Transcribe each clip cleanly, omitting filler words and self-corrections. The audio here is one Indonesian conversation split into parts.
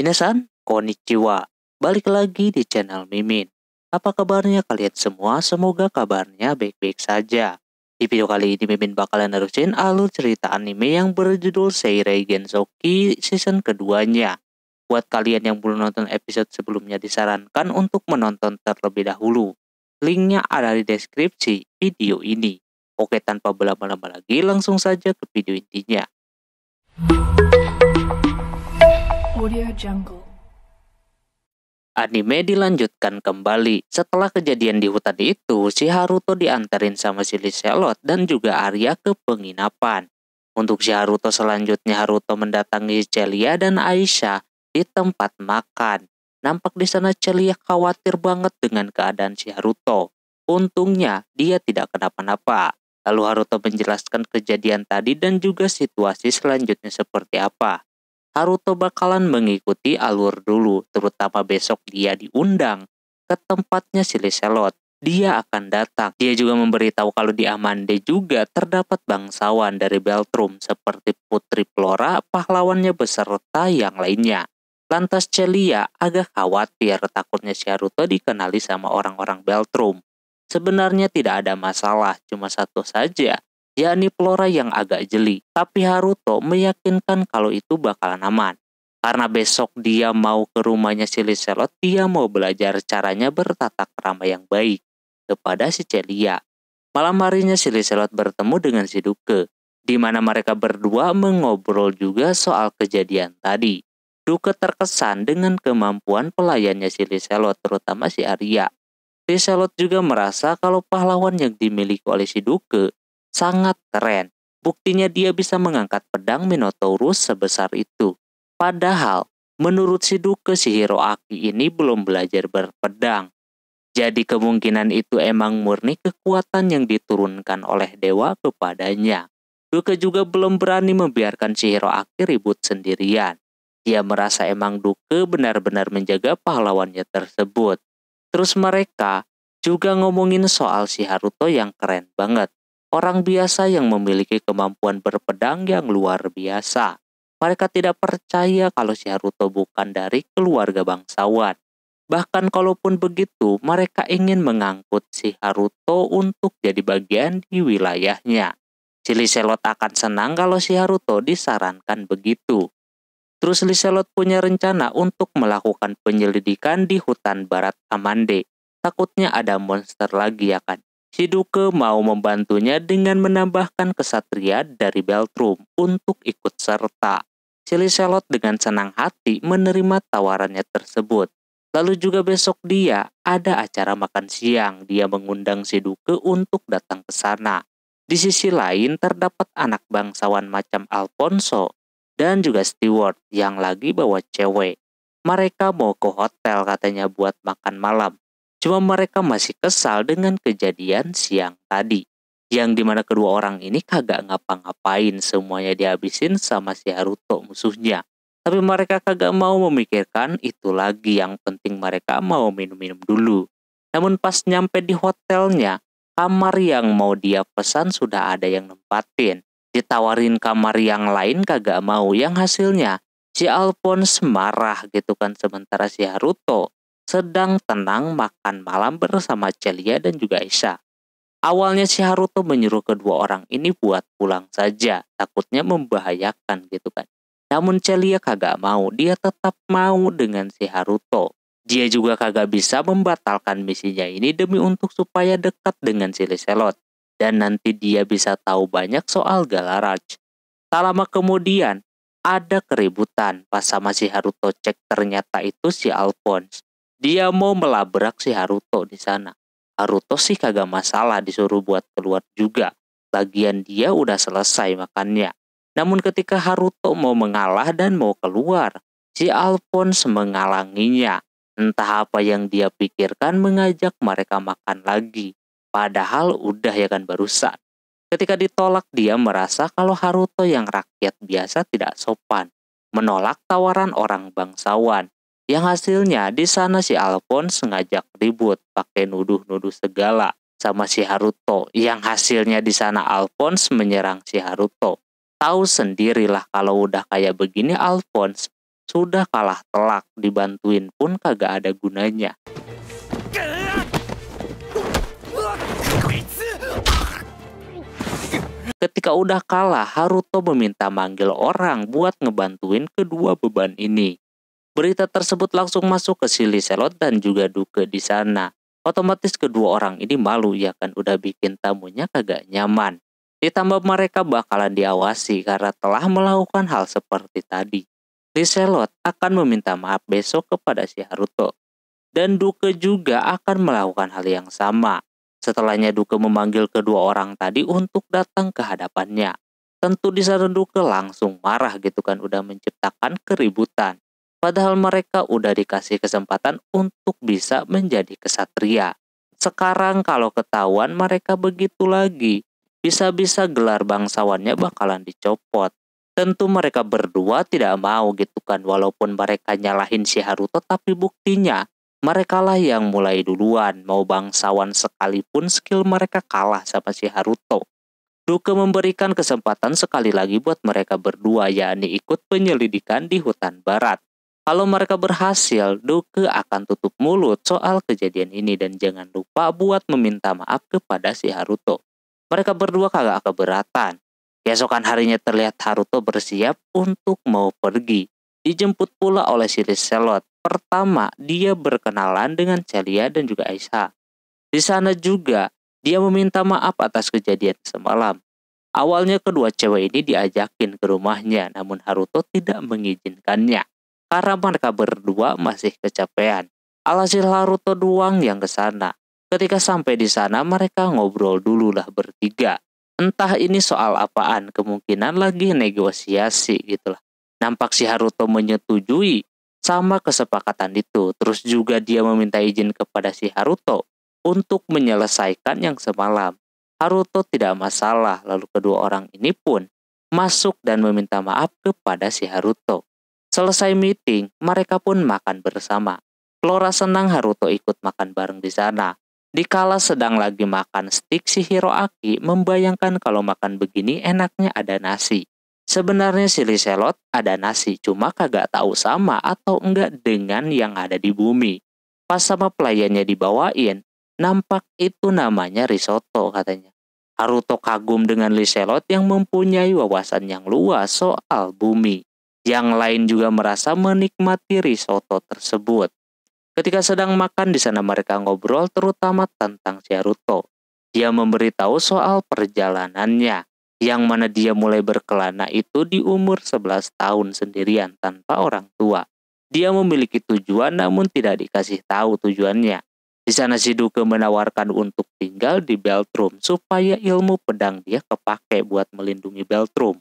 Minasan, konnichiwa. Balik lagi di channel Mimin. Apa kabarnya kalian semua? Semoga kabarnya baik-baik saja. Di video kali ini Mimin bakalan nerusin alur cerita anime yang berjudul Seirei Gensouki season keduanya. Buat kalian yang belum nonton episode sebelumnya disarankan untuk menonton terlebih dahulu. Linknya ada di deskripsi video ini. Oke, tanpa berlama-lama lagi langsung saja ke video intinya. Audio Jungle. Anime dilanjutkan kembali. Setelah kejadian di hutan itu, si Haruto diantarin sama si Liselot dan juga Arya ke penginapan. Untuk si Haruto selanjutnya, Haruto mendatangi Celia dan Aisyah di tempat makan. Nampak di sana Celia khawatir banget dengan keadaan si Haruto. Untungnya dia tidak kenapa-napa. Lalu Haruto menjelaskan kejadian tadi dan juga situasi selanjutnya seperti apa. Haruto bakalan mengikuti alur dulu, terutama besok dia diundang ke tempatnya si Liselot. Dia akan datang. Dia juga memberitahu kalau di Amande juga terdapat bangsawan dari Beltrum seperti Putri Flora, pahlawannya beserta yang lainnya. Lantas Celia agak khawatir, takutnya si Haruto dikenali sama orang-orang Beltrum. Sebenarnya tidak ada masalah, cuma satu saja, yakni Flora yang agak jeli. Tapi Haruto meyakinkan kalau itu bakalan aman. Karena besok dia mau ke rumahnya si Liselot, dia mau belajar caranya bertata krama yang baik kepada si Celia. Malam harinya si Liselot bertemu dengan si Duke, di mana mereka berdua mengobrol juga soal kejadian tadi. Duke terkesan dengan kemampuan pelayannya si Liselot, terutama si Arya. Liselot juga merasa kalau pahlawan yang dimiliki oleh si Duke sangat keren. Buktinya dia bisa mengangkat pedang Minotaurus sebesar itu. Padahal, menurut si Duke, si Hiroaki ini belum belajar berpedang. Jadi kemungkinan itu emang murni kekuatan yang diturunkan oleh dewa kepadanya. Duke juga belum berani membiarkan si Hiroaki ribut sendirian. Dia merasa emang Duke benar-benar menjaga pahlawannya tersebut. Terus mereka juga ngomongin soal si Haruto yang keren banget. Orang biasa yang memiliki kemampuan berpedang yang luar biasa. Mereka tidak percaya kalau si Haruto bukan dari keluarga bangsawan. Bahkan kalaupun begitu, mereka ingin mengangkut si Haruto untuk jadi bagian di wilayahnya. Si Liselot akan senang kalau si Haruto disarankan begitu. Terus Liselot punya rencana untuk melakukan penyelidikan di hutan barat Amande. Takutnya ada monster lagi ya kan. Si Duke mau membantunya dengan menambahkan kesatria dari Beltrum untuk ikut serta. Si Liselot dengan senang hati menerima tawarannya tersebut. Lalu juga besok dia ada acara makan siang. Dia mengundang si Duke untuk datang ke sana. Di sisi lain terdapat anak bangsawan macam Alfonso dan juga Stewart yang lagi bawa cewek. Mereka mau ke hotel katanya buat makan malam. Cuma mereka masih kesal dengan kejadian siang tadi. Yang dimana kedua orang ini kagak ngapa-ngapain, semuanya dihabisin sama si Haruto musuhnya. Tapi mereka kagak mau memikirkan itu lagi, yang penting mereka mau minum-minum dulu. Namun pas nyampe di hotelnya, kamar yang mau dia pesan sudah ada yang nempatin. Ditawarin kamar yang lain kagak mau, yang hasilnya si Alphonse marah gitu kan, sementara si Haruto sedang tenang makan malam bersama Celia dan juga Aisyah. Awalnya si Haruto menyuruh kedua orang ini buat pulang saja, takutnya membahayakan gitu kan. Namun Celia kagak mau, dia tetap mau dengan si Haruto. Dia juga kagak bisa membatalkan misinya ini demi untuk supaya dekat dengan si Liselot. Dan nanti dia bisa tahu banyak soal Galaraj. Tak lama kemudian, ada keributan pas sama si Haruto cek ternyata itu si Alphonse. Dia mau melabrak si Haruto di sana. Haruto sih kagak masalah disuruh buat keluar juga. Lagian dia udah selesai makannya. Namun ketika Haruto mau mengalah dan mau keluar, si Alphonse menghalanginya. Entah apa yang dia pikirkan mengajak mereka makan lagi. Padahal udah ya kan barusan. Ketika ditolak, dia merasa kalau Haruto yang rakyat biasa tidak sopan. Menolak tawaran orang bangsawan. Yang hasilnya di sana si Alphonse ngajak ribut pakai nuduh-nuduh segala sama si Haruto. Yang hasilnya di sana Alphonse menyerang si Haruto. Tahu sendirilah kalau udah kayak begini Alphonse sudah kalah telak, dibantuin pun kagak ada gunanya. Ketika udah kalah, Haruto meminta manggil orang buat ngebantuin kedua beban ini. Berita tersebut langsung masuk ke si Liselot dan juga Duke di sana. Otomatis kedua orang ini malu ya kan, udah bikin tamunya kagak nyaman. Ditambah mereka bakalan diawasi karena telah melakukan hal seperti tadi. Liselot akan meminta maaf besok kepada si Haruto. Dan Duke juga akan melakukan hal yang sama. Setelahnya Duke memanggil kedua orang tadi untuk datang ke hadapannya. Tentu di sana Duke langsung marah gitu kan, udah menciptakan keributan. Padahal mereka udah dikasih kesempatan untuk bisa menjadi kesatria. Sekarang kalau ketahuan mereka begitu lagi, bisa-bisa gelar bangsawannya bakalan dicopot. Tentu mereka berdua tidak mau gitu kan, walaupun mereka nyalahin si Haruto, tapi buktinya merekalah yang mulai duluan, mau bangsawan sekalipun skill mereka kalah sama si Haruto. Duke memberikan kesempatan sekali lagi buat mereka berdua, yakni ikut penyelidikan di hutan barat. Kalau mereka berhasil, Duke akan tutup mulut soal kejadian ini dan jangan lupa buat meminta maaf kepada si Haruto. Mereka berdua kagak keberatan. Keesokan harinya terlihat Haruto bersiap untuk mau pergi. Dijemput pula oleh si Liselot. Pertama, dia berkenalan dengan Celia dan juga Aisyah. Di sana juga, dia meminta maaf atas kejadian semalam. Awalnya kedua cewek ini diajakin ke rumahnya, namun Haruto tidak mengizinkannya. Karena mereka berdua masih kecapean. Alhasil Haruto doang yang ke sana. Ketika sampai di sana, mereka ngobrol dulu lah bertiga. Entah ini soal apaan, kemungkinan lagi negosiasi gitu lah. Nampak si Haruto menyetujui sama kesepakatan itu. Terus juga dia meminta izin kepada si Haruto untuk menyelesaikan yang semalam. Haruto tidak masalah, lalu kedua orang ini pun masuk dan meminta maaf kepada si Haruto. Selesai meeting, mereka pun makan bersama. Flora senang Haruto ikut makan bareng di sana. Dikala sedang lagi makan steak, si Hiroaki membayangkan kalau makan begini enaknya ada nasi. Sebenarnya si Liselot ada nasi, cuma kagak tahu sama atau enggak dengan yang ada di bumi. Pas sama pelayannya dibawain, nampak itu namanya risotto katanya. Haruto kagum dengan Liselot yang mempunyai wawasan yang luas soal bumi. Yang lain juga merasa menikmati risotto tersebut. Ketika sedang makan di sana mereka ngobrol terutama tentang si Haruto. Dia memberitahu soal perjalanannya. Yang mana dia mulai berkelana itu di umur 11 tahun sendirian tanpa orang tua. Dia memiliki tujuan namun tidak dikasih tahu tujuannya. Di sana si Duke menawarkan untuk tinggal di Beltrum supaya ilmu pedang dia kepake buat melindungi Beltrum.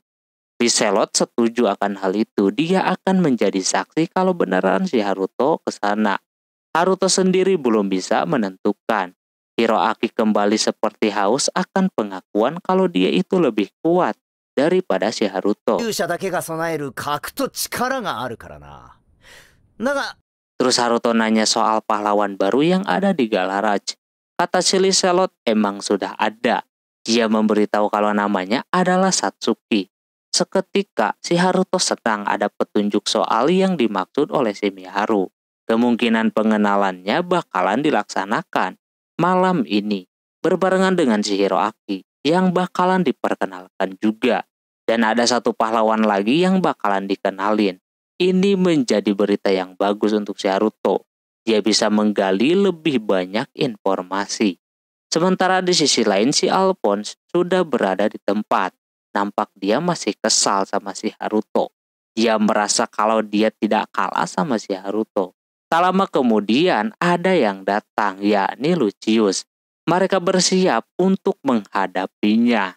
Liselot setuju akan hal itu. Dia akan menjadi saksi kalau beneran si Haruto ke sana. Haruto sendiri belum bisa menentukan. Hiroaki kembali seperti haus akan pengakuan kalau dia itu lebih kuat daripada si Haruto. Terus Haruto nanya soal pahlawan baru yang ada di Galaraj. Kata si Liselot emang sudah ada. Dia memberitahu kalau namanya adalah Satsuki. Seketika si Haruto senang ada petunjuk soal yang dimaksud oleh si Miharu. Kemungkinan pengenalannya bakalan dilaksanakan malam ini, berbarengan dengan si Hiroaki yang bakalan diperkenalkan juga. Dan ada satu pahlawan lagi yang bakalan dikenalin. Ini menjadi berita yang bagus untuk si Haruto. Dia bisa menggali lebih banyak informasi. Sementara di sisi lain si Alphonse sudah berada di tempat. Nampak dia masih kesal sama si Haruto. Dia merasa kalau dia tidak kalah sama si Haruto. Tak lama kemudian ada yang datang, yakni Lucius. Mereka bersiap untuk menghadapinya.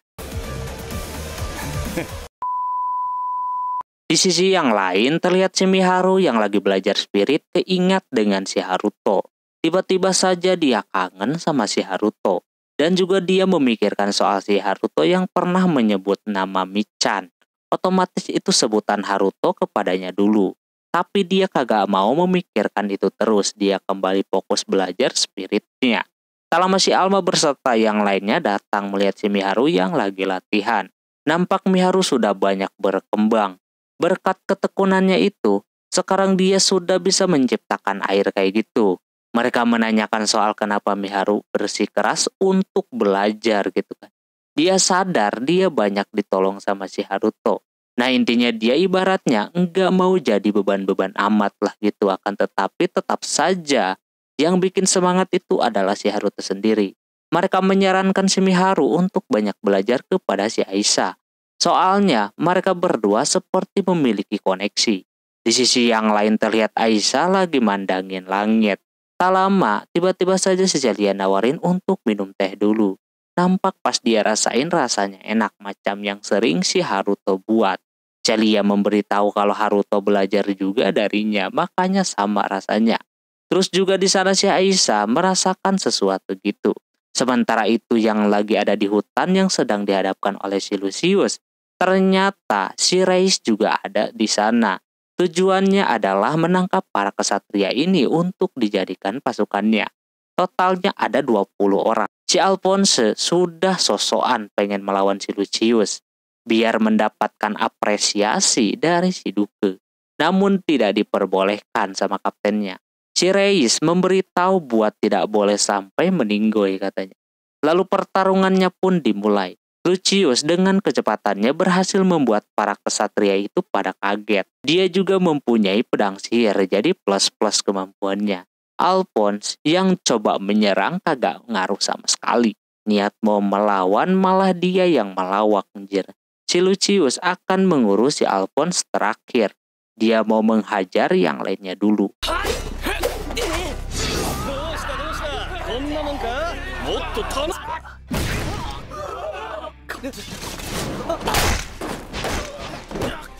Di sisi yang lain terlihat si Miharu yang lagi belajar spirit keingat dengan si Haruto. Tiba-tiba saja dia kangen sama si Haruto. Dan juga dia memikirkan soal si Haruto yang pernah menyebut nama Michan. Otomatis itu sebutan Haruto kepadanya dulu. Tapi dia kagak mau memikirkan itu terus. Dia kembali fokus belajar spiritnya. Tak lama si Alma berserta yang lainnya datang melihat si Miharu yang lagi latihan. Nampak Miharu sudah banyak berkembang. Berkat ketekunannya itu, Sekarang dia sudah bisa menciptakan air kayak gitu. Mereka menanyakan soal kenapa Miharu bersikeras untuk belajar gitu kan. Dia sadar dia banyak ditolong sama si Haruto. Nah intinya dia ibaratnya nggak mau jadi beban-beban amat lah gitu. Akan tetapi tetap saja yang bikin semangat itu adalah si Haruto sendiri. Mereka menyarankan si Miharu untuk banyak belajar kepada si Aisyah. Soalnya mereka berdua seperti memiliki koneksi. Di sisi yang lain terlihat Aisyah lagi mandangin langit. Tak lama, tiba-tiba saja si Celia nawarin untuk minum teh dulu. Nampak pas dia rasain rasanya enak macam yang sering si Haruto buat. Celia memberitahu kalau Haruto belajar juga darinya, makanya sama rasanya. Terus juga di sana si Aisyah merasakan sesuatu gitu. Sementara itu yang lagi ada di hutan yang sedang dihadapkan oleh si Lucius. Ternyata si Reis juga ada di sana. Tujuannya adalah menangkap para kesatria ini untuk dijadikan pasukannya. Totalnya ada 20 orang. Si Alphonse sudah sosokan pengen melawan si Lucius biar mendapatkan apresiasi dari si Duke. Namun tidak diperbolehkan sama kaptennya. Si Reis memberitahu buat tidak boleh sampai meninggoy katanya. Lalu pertarungannya pun dimulai. Lucius dengan kecepatannya berhasil membuat para kesatria itu pada kaget. Dia juga mempunyai pedang sihir, jadi plus-plus kemampuannya. Alphonse yang coba menyerang kagak ngaruh sama sekali. Niat mau melawan malah dia yang melawak anjir. Si Lucius akan mengurus si Alphonse terakhir. Dia mau menghajar yang lainnya dulu.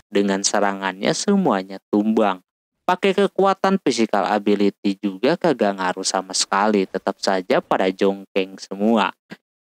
Dengan serangannya semuanya tumbang. Pakai kekuatan physical ability juga kagak ngaruh sama sekali. Tetap saja pada jongkeng semua.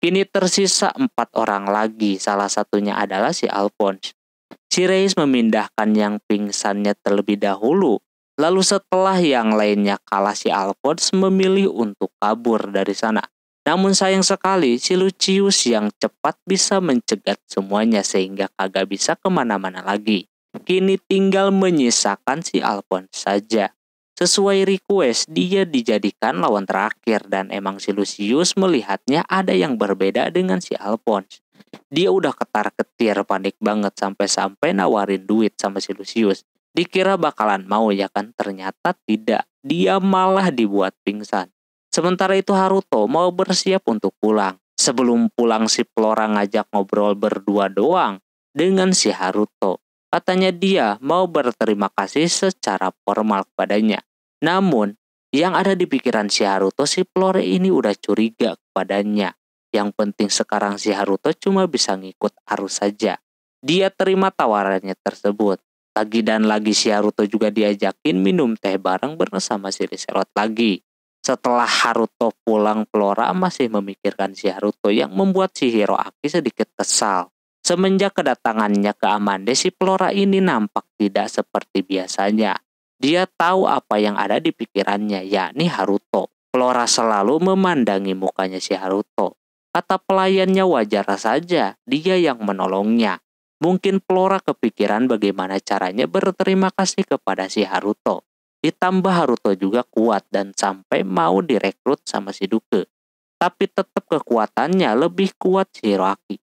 Kini tersisa 4 orang lagi. Salah satunya adalah si Alphonse. Si Reis memindahkan yang pingsannya terlebih dahulu. Lalu setelah yang lainnya kalah, si Alphonse memilih untuk kabur dari sana. Namun sayang sekali si Lucius yang cepat bisa mencegat semuanya sehingga kagak bisa kemana-mana lagi. Kini tinggal menyisakan si Alphonse saja. Sesuai request dia dijadikan lawan terakhir dan emang si Lucius melihatnya ada yang berbeda dengan si Alphonse. Dia udah ketar-ketir panik banget sampai-sampai nawarin duit sama si Lucius. Dikira bakalan mau ya kan, ternyata tidak. Dia malah dibuat pingsan. Sementara itu Haruto mau bersiap untuk pulang. Sebelum pulang si Flora ngajak ngobrol berdua doang dengan si Haruto. Katanya dia mau berterima kasih secara formal kepadanya. Namun yang ada di pikiran si Haruto, si Flora ini udah curiga kepadanya. Yang penting sekarang si Haruto cuma bisa ngikut arus saja. Dia terima tawarannya tersebut. Lagi dan lagi si Haruto juga diajakin minum teh bareng bersama si Lancelot lagi. Setelah Haruto pulang, Flora masih memikirkan si Haruto yang membuat si Hiroaki sedikit kesal. Semenjak kedatangannya ke Amande, si Flora ini nampak tidak seperti biasanya. Dia tahu apa yang ada di pikirannya, yakni Haruto. Flora selalu memandangi mukanya si Haruto. Kata pelayannya wajar saja, dia yang menolongnya. Mungkin Flora kepikiran bagaimana caranya berterima kasih kepada si Haruto. Ditambah Haruto juga kuat dan sampai mau direkrut sama si Duke. Tapi tetap kekuatannya lebih kuat si Hiroaki.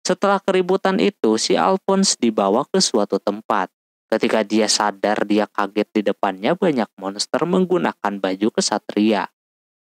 Setelah keributan itu, si Alphonse dibawa ke suatu tempat. Ketika dia sadar, dia kaget di depannya banyak monster menggunakan baju kesatria.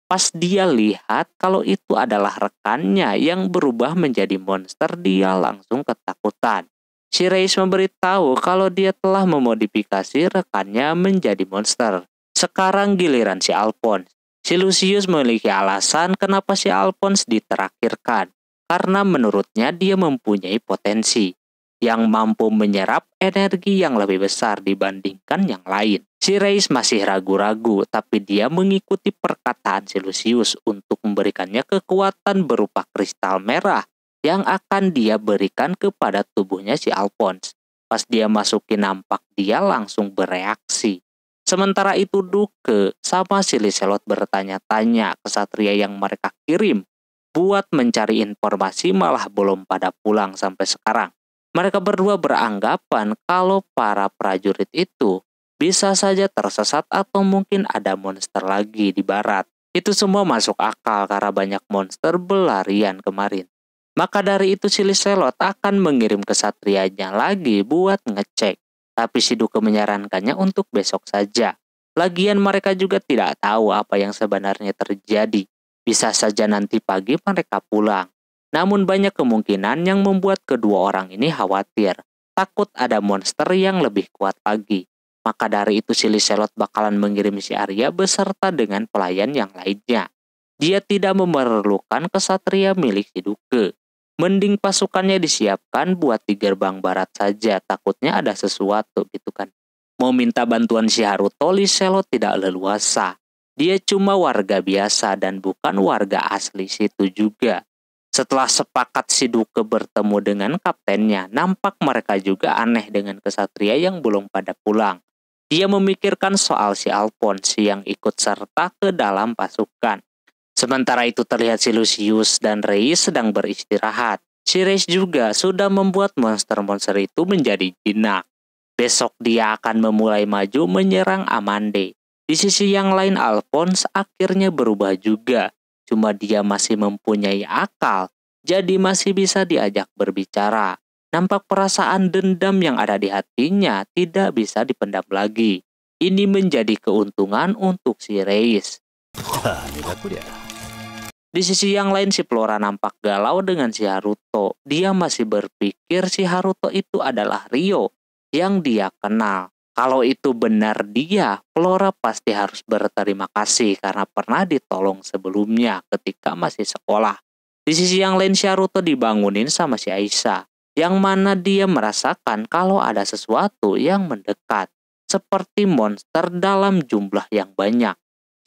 Pas dia lihat kalau itu adalah rekannya yang berubah menjadi monster, dia langsung ketakutan. Si Reis memberitahu kalau dia telah memodifikasi rekannya menjadi monster. Sekarang giliran si Alphonse. Si Lucius memiliki alasan kenapa si Alphonse diterakhirkan. Karena menurutnya dia mempunyai potensi yang mampu menyerap energi yang lebih besar dibandingkan yang lain. Si Reis masih ragu-ragu, tapi dia mengikuti perkataan si Lucius untuk memberikannya kekuatan berupa kristal merah yang akan dia berikan kepada tubuhnya si Alphonse. Pas dia masukin nampak dia langsung bereaksi. Sementara itu Duke sama si Lancelot bertanya-tanya kesatria yang mereka kirim buat mencari informasi malah belum pada pulang sampai sekarang. Mereka berdua beranggapan kalau para prajurit itu bisa saja tersesat atau mungkin ada monster lagi di barat. Itu semua masuk akal karena banyak monster berlarian kemarin. Maka dari itu si Liselot akan mengirim kesatrianya lagi buat ngecek. Tapi si Duke menyarankannya untuk besok saja. Lagian mereka juga tidak tahu apa yang sebenarnya terjadi. Bisa saja nanti pagi mereka pulang. Namun banyak kemungkinan yang membuat kedua orang ini khawatir. Takut ada monster yang lebih kuat lagi. Maka dari itu si Liselot bakalan mengirim si Arya beserta dengan pelayan yang lainnya. Dia tidak memerlukan kesatria milik si Duke. Mending pasukannya disiapkan buat di gerbang barat saja, takutnya ada sesuatu gitu kan. Mau minta bantuan si Haruto, Liselot tidak leluasa. Dia cuma warga biasa dan bukan warga asli situ juga. Setelah sepakat si Duke bertemu dengan kaptennya, nampak mereka juga aneh dengan kesatria yang belum pada pulang. Dia memikirkan soal si Alphonse yang ikut serta ke dalam pasukan. Sementara itu terlihat si Lucius dan Reis sedang beristirahat. Si Reis juga sudah membuat monster-monster itu menjadi jinak. Besok dia akan memulai maju menyerang Amande. Di sisi yang lain Alphonse akhirnya berubah juga. Cuma dia masih mempunyai akal, jadi masih bisa diajak berbicara. Nampak perasaan dendam yang ada di hatinya tidak bisa dipendam lagi. Ini menjadi keuntungan untuk si Reis. Di sisi yang lain si Flora nampak galau dengan si Haruto. Dia masih berpikir si Haruto itu adalah Ryo yang dia kenal. Kalau itu benar dia, Flora pasti harus berterima kasih karena pernah ditolong sebelumnya ketika masih sekolah. Di sisi yang lain si Haruto dibangunin sama si Aisyah, yang mana dia merasakan kalau ada sesuatu yang mendekat, seperti monster dalam jumlah yang banyak.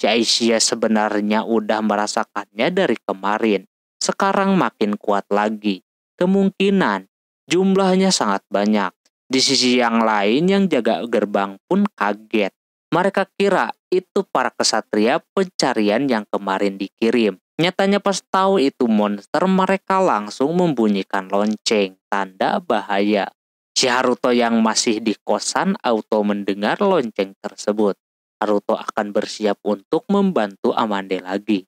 Si Aisyah sebenarnya udah merasakannya dari kemarin. Sekarang makin kuat lagi. Kemungkinan jumlahnya sangat banyak. Di sisi yang lain yang jaga gerbang pun kaget. Mereka kira itu para kesatria pencarian yang kemarin dikirim. Nyatanya pas tahu itu monster, mereka langsung membunyikan lonceng, tanda bahaya. Si Haruto yang masih di kosan auto mendengar lonceng tersebut. Haruto akan bersiap untuk membantu Amande lagi.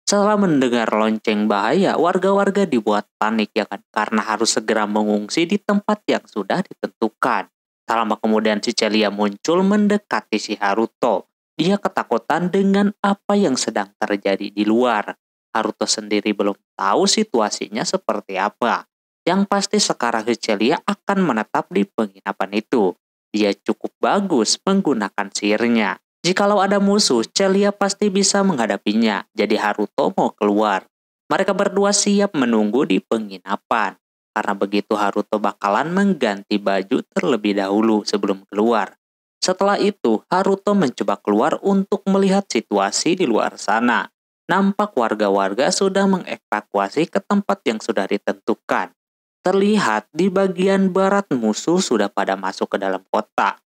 Setelah mendengar lonceng bahaya, warga-warga dibuat panik ya kan, karena harus segera mengungsi di tempat yang sudah ditentukan. Tak lama kemudian si Celia muncul mendekati si Haruto. Dia ketakutan dengan apa yang sedang terjadi di luar. Haruto sendiri belum tahu situasinya seperti apa. Yang pasti sekarang si Celia akan menetap di penginapan itu. Dia cukup bagus menggunakan sihirnya. Jikalau ada musuh, Celia pasti bisa menghadapinya. Jadi Haruto mau keluar. Mereka berdua siap menunggu di penginapan. Karena begitu Haruto bakalan mengganti baju terlebih dahulu sebelum keluar. Setelah itu, Haruto mencoba keluar untuk melihat situasi di luar sana. Nampak warga-warga sudah mengevakuasi ke tempat yang sudah ditentukan. Terlihat di bagian barat musuh sudah pada masuk ke dalam kota.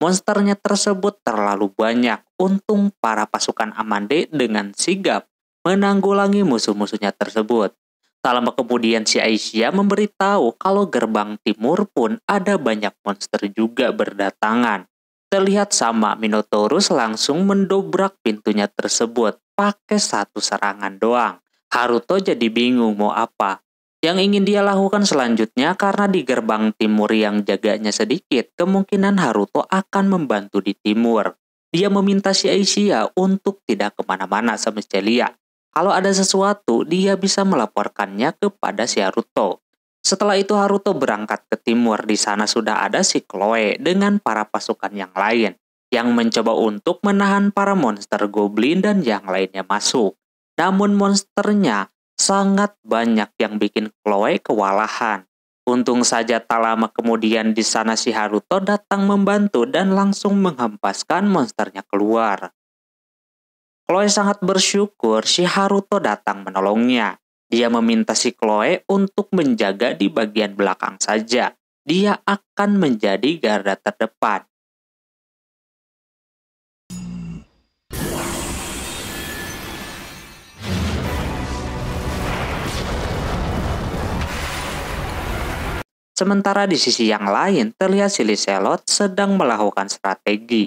Monsternya tersebut terlalu banyak. Untung para pasukan Amande dengan sigap menanggulangi musuh-musuhnya tersebut. Tak lama kemudian si Aisyah memberitahu kalau gerbang timur pun ada banyak monster juga berdatangan. Terlihat sama Minotaurus langsung mendobrak pintunya tersebut pakai satu serangan doang. Haruto jadi bingung mau apa. Yang ingin dia lakukan selanjutnya karena di gerbang timur yang jaganya sedikit, kemungkinan Haruto akan membantu di timur. Dia meminta si Aisyah untuk tidak kemana-mana sama Celia. Kalau ada sesuatu, dia bisa melaporkannya kepada si Haruto. Setelah itu Haruto berangkat ke timur. Di sana sudah ada si Chloe dengan para pasukan yang lain, yang mencoba untuk menahan para monster goblin dan yang lainnya masuk. Namun monsternya sangat banyak yang bikin Chloe kewalahan. Untung saja tak lama kemudian di sana si Haruto datang membantu dan langsung menghempaskan monsternya keluar. Chloe sangat bersyukur si Haruto datang menolongnya. Dia meminta si Chloe untuk menjaga di bagian belakang saja. Dia akan menjadi garda terdepan. Sementara di sisi yang lain, terlihat si Liselot sedang melakukan strategi.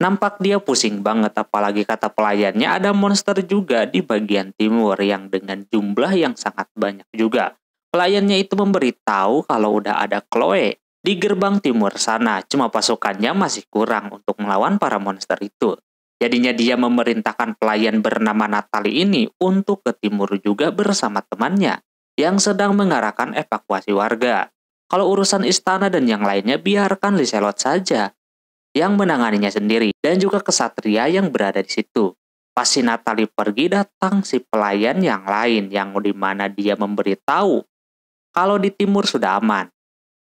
Nampak dia pusing banget, apalagi kata pelayannya ada monster juga di bagian timur yang dengan jumlah yang sangat banyak juga. Pelayannya itu memberitahu kalau udah ada Chloe di gerbang timur sana, cuma pasukannya masih kurang untuk melawan para monster itu. Jadinya dia memerintahkan pelayan bernama Natalie ini untuk ke timur juga bersama temannya yang sedang mengarahkan evakuasi warga. Kalau urusan istana dan yang lainnya biarkan Liselot saja yang menanganinya sendiri dan juga kesatria yang berada di situ. Pas si Natalie pergi, datang si pelayan yang lain yang dimana dia memberitahu kalau di timur sudah aman.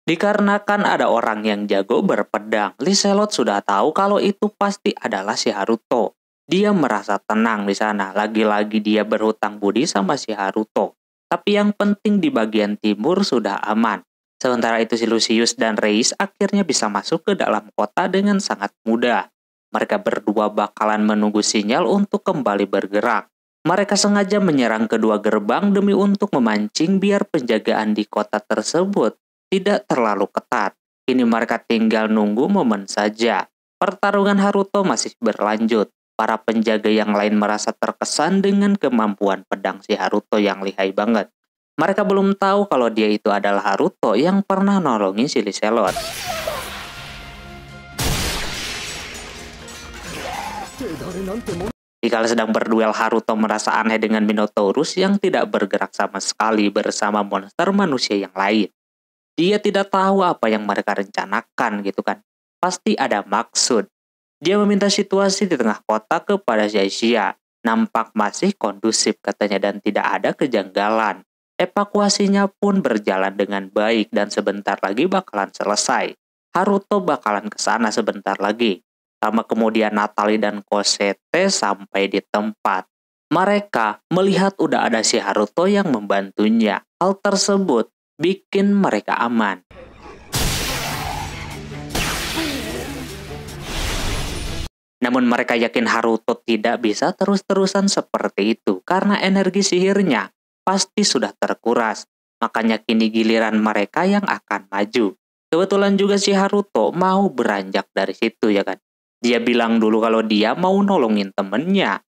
Dikarenakan ada orang yang jago berpedang, Liselot sudah tahu kalau itu pasti adalah si Haruto. Dia merasa tenang di sana, lagi-lagi dia berhutang budi sama si Haruto. Tapi yang penting di bagian timur sudah aman. Sementara itu si Lucius dan Reis akhirnya bisa masuk ke dalam kota dengan sangat mudah. Mereka berdua bakalan menunggu sinyal untuk kembali bergerak. Mereka sengaja menyerang kedua gerbang demi untuk memancing biar penjagaan di kota tersebut tidak terlalu ketat. Kini mereka tinggal nunggu momen saja. Pertarungan Haruto masih berlanjut. Para penjaga yang lain merasa terkesan dengan kemampuan pedang si Haruto yang lihai banget. Mereka belum tahu kalau dia itu adalah Haruto yang pernah nolongin si Liselot. Dikala sedang berduel, Haruto merasa aneh dengan Minotaurus yang tidak bergerak sama sekali bersama monster manusia yang lain. Dia tidak tahu apa yang mereka rencanakan gitu kan. Pasti ada maksud. Dia meminta situasi di tengah kota kepada Jaishia. Nampak masih kondusif katanya dan tidak ada kejanggalan. Evakuasinya pun berjalan dengan baik dan sebentar lagi bakalan selesai. Haruto bakalan ke sana sebentar lagi. Lama kemudian Natalie dan Cosette sampai di tempat. Mereka melihat udah ada si Haruto yang membantunya. Hal tersebut bikin mereka aman. Namun mereka yakin Haruto tidak bisa terus-terusan seperti itu karena energi sihirnya pasti sudah terkuras. Makanya kini giliran mereka yang akan maju. Kebetulan juga si Haruto mau beranjak dari situ ya kan. Dia bilang dulu kalau dia mau nolongin temennya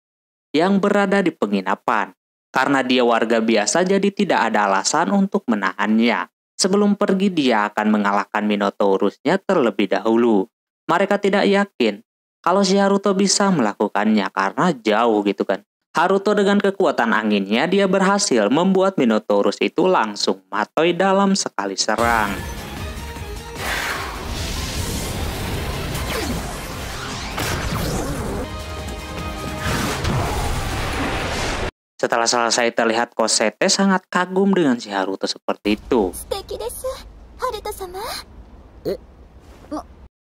yang berada di penginapan. Karena dia warga biasa jadi tidak ada alasan untuk menahannya. Sebelum pergi dia akan mengalahkan Minotaurusnya terlebih dahulu. Mereka tidak yakin kalau si Haruto bisa melakukannya karena jauh gitu kan. Haruto dengan kekuatan anginnya dia berhasil membuat Minotaurus itu langsung matoy dalam sekali serang. Setelah selesai terlihat Cosette sangat kagum dengan si Haruto seperti itu.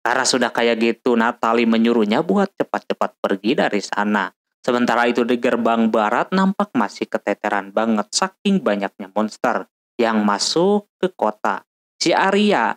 Karena sudah kayak gitu, Natalie menyuruhnya buat cepat-cepat pergi dari sana. Sementara itu di gerbang barat nampak masih keteteran banget saking banyaknya monster yang masuk ke kota. Si Arya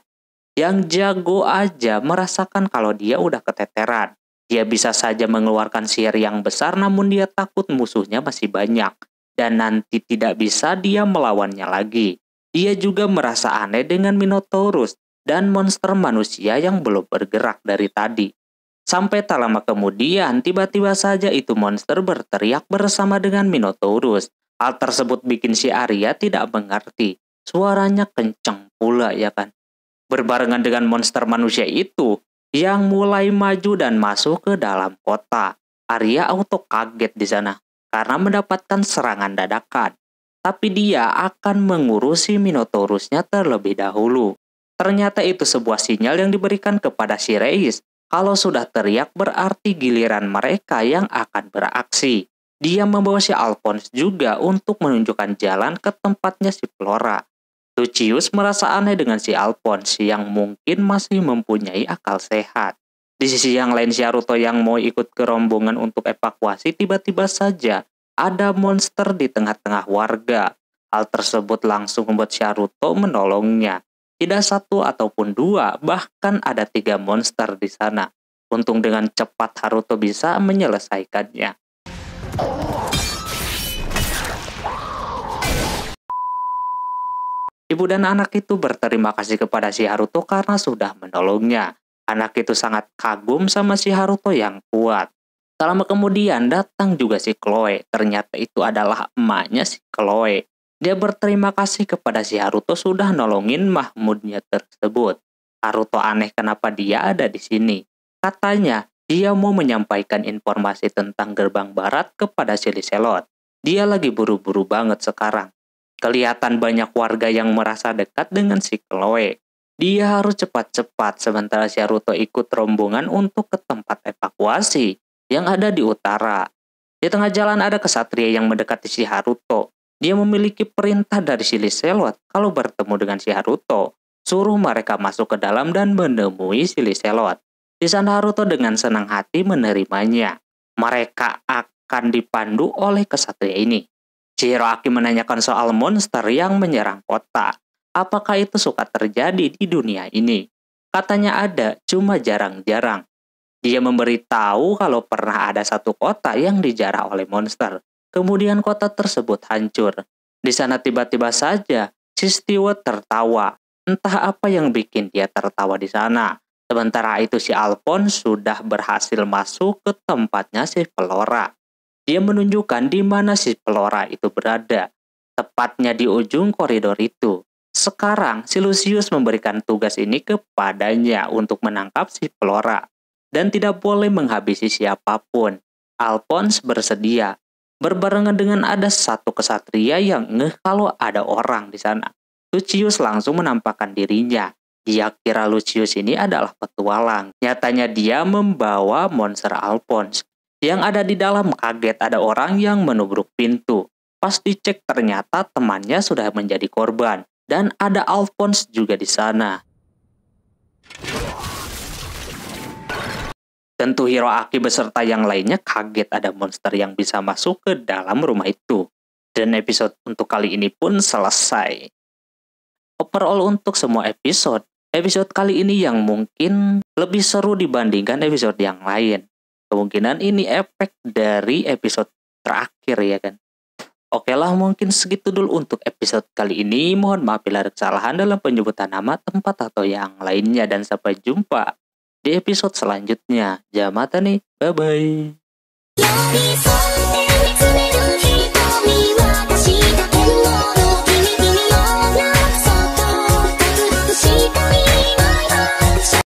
yang jago aja merasakan kalau dia udah keteteran. Dia bisa saja mengeluarkan sihir yang besar namun dia takut musuhnya masih banyak. Dan nanti tidak bisa dia melawannya lagi. Dia juga merasa aneh dengan Minotaurus dan monster manusia yang belum bergerak dari tadi. Sampai tak lama kemudian, tiba-tiba saja itu monster berteriak bersama dengan Minotaurus. Hal tersebut bikin si Arya tidak mengerti. Suaranya kencang pula ya kan. Berbarengan dengan monster manusia itu, yang mulai maju dan masuk ke dalam kota. Arya auto kaget di sana, karena mendapatkan serangan dadakan. Tapi dia akan mengurusi Minotaurusnya terlebih dahulu. Ternyata itu sebuah sinyal yang diberikan kepada si Reis. Kalau sudah teriak berarti giliran mereka yang akan beraksi. Dia membawa si Alphonse juga untuk menunjukkan jalan ke tempatnya si Flora. Lucius merasa aneh dengan si Alphonse yang mungkin masih mempunyai akal sehat. Di sisi yang lain si Haruto yang mau ikut ke rombongan untuk evakuasi tiba-tiba saja ada monster di tengah-tengah warga. Hal tersebut langsung membuat si Haruto menolongnya. Tidak satu ataupun dua, bahkan ada 3 monster di sana. Untung dengan cepat Haruto bisa menyelesaikannya. Ibu dan anak itu berterima kasih kepada si Haruto karena sudah menolongnya. Anak itu sangat kagum sama si Haruto yang kuat. Tak lama kemudian datang juga si Chloe. Ternyata itu adalah emaknya si Chloe. Dia berterima kasih kepada si Haruto sudah nolongin Mahmudnya tersebut. Haruto aneh kenapa dia ada di sini. Katanya dia mau menyampaikan informasi tentang gerbang barat kepada si Liselot. Dia lagi buru-buru banget sekarang. Kelihatan banyak warga yang merasa dekat dengan si Chloe. Dia harus cepat-cepat sementara si Haruto ikut rombongan untuk ke tempat evakuasi yang ada di utara. Di tengah jalan ada kesatria yang mendekati si Haruto. Dia memiliki perintah dari si Liselot kalau bertemu dengan si Haruto, suruh mereka masuk ke dalam dan menemui si Liselot. Di sana Haruto dengan senang hati menerimanya. Mereka akan dipandu oleh kesatria ini. Si Hiroaki menanyakan soal monster yang menyerang kota. Apakah itu suka terjadi di dunia ini? Katanya ada, cuma jarang-jarang. Dia memberitahu kalau pernah ada satu kota yang dijarah oleh monster. Kemudian kota tersebut hancur. Di sana tiba-tiba saja si Stewart tertawa. Entah apa yang bikin dia tertawa di sana. Sementara itu si Alphonse sudah berhasil masuk ke tempatnya si Flora. Dia menunjukkan di mana si Flora itu berada, tepatnya di ujung koridor itu. Sekarang si Lucius memberikan tugas ini kepadanya untuk menangkap si Flora dan tidak boleh menghabisi siapapun. Alphonse bersedia. Berbarengan dengan ada satu kesatria yang ngeh kalau ada orang di sana. Lucius langsung menampakkan dirinya. Dia kira Lucius ini adalah petualang. Nyatanya dia membawa monster Alphonse. Yang ada di dalam kaget ada orang yang menubruk pintu. Pas dicek ternyata temannya sudah menjadi korban. Dan ada Alphonse juga di sana. Tentu Hiroaki beserta yang lainnya kaget ada monster yang bisa masuk ke dalam rumah itu. Dan episode untuk kali ini pun selesai. Overall untuk semua episode kali ini yang mungkin lebih seru dibandingkan episode yang lain. Kemungkinan ini efek dari episode terakhir ya kan. Oke lah, mungkin segitu dulu untuk episode kali ini. Mohon maaf bila ada kesalahan dalam penyebutan nama, tempat, atau yang lainnya. Dan sampai jumpa di episode selanjutnya. Jamata nih, bye-bye.